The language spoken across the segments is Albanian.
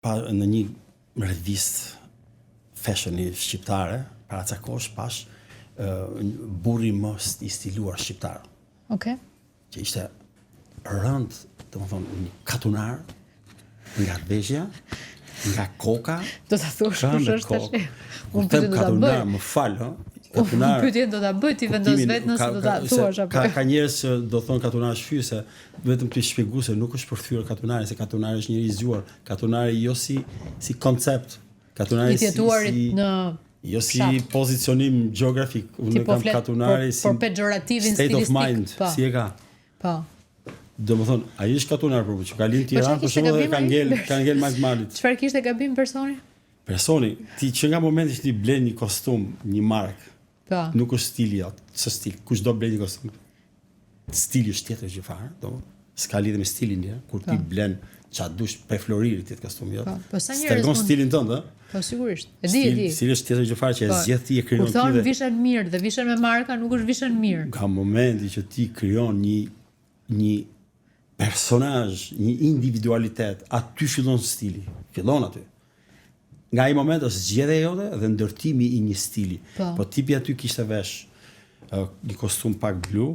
pa në një revistë fashioni shqiptare, para ca kohësh pash burri më i stiluar shqiptar. Okej. Që ishte rënd, domethënë një katunar nga veshja, nga koka. Do ta thuash kush është tash? Unë them katunar, më fal, ë. Katunar. Pyetjen do ta bëj ti vendos vetë nëse do ta thuash apo. Ka njerëz që do thonë katunar shfyse, vetëm të shpjegoj se nuk është për thyrë katunari, se katunari është njëri i zgjuar. Katunari jo si koncept. Katunari i jetuarit në jo si pozicionim gjeografik. Unë kam katunari si pejorativin state of stilistik. mind, si e ka. Po. Domethënë, ai është katunar për që ka lind Tiranë, për shembull, dhe ka ngel Malit. Çfarë kishte gabim personi? Personi, ti që nga momenti që ti blen një kostum, një markë, po. Nuk është stili jot, ç'është stil. Kush do blen një kostum? Stili është tjetër gjë fare, s'ka lidhje me stilin tjetër. Kur ti blen ç'a dush pe floririt ti kostum jot. Po sa njerëz tregon stilin tënd, ëh? Po sigurisht. E di. Stili është tjetër gjë fare që e zgjedh ti e krijon ti. Kur thon vishen mirë dhe vishen me marka nuk është vishen mirë. Ka momenti që ti krijon një personazh, një individualitet, aty fillon stili. Fillon aty. Nga ai moment është zgjedhja jote dhe ndërtimi i një stili. Po tipi aty kishte vesh një kostum pak blu.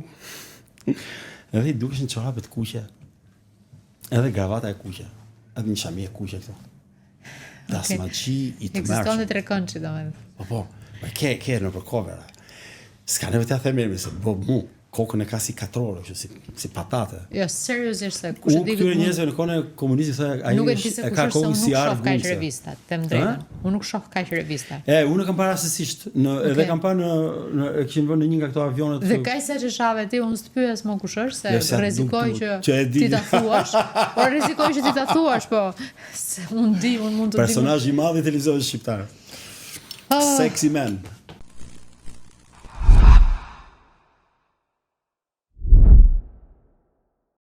Edhe i dukeshin çorape të kuqe. Edhe gravata e kuqe. Edhe një shami e kuqe këtu. Dasmaçi i të mërshëm. Ekziston dhe trekonçi domethënë. Po, ke në për cover. S'ka nevojë të them mirë se mu kokën e ka si katrore, kështu si patate. Jo, seriozisht se kush e di. Këtyre njerëzve në kohën e komunizmit thonë ai e ka kokën si ardh. Nuk shoh kaq revista, them drejtën. Unë nuk shoh kaq revista. Unë kam parë rastësisht edhe kam parë në e kishim vënë në një nga këto avionet. Dhe kaq sa që shave ti, unë s'pyes më kush është, se rrezikoj që ti ta thuash. Po rrezikoj që ti ta thuash, po unë mund të di. Personazh i madh i televizionit shqiptar. Sexy man.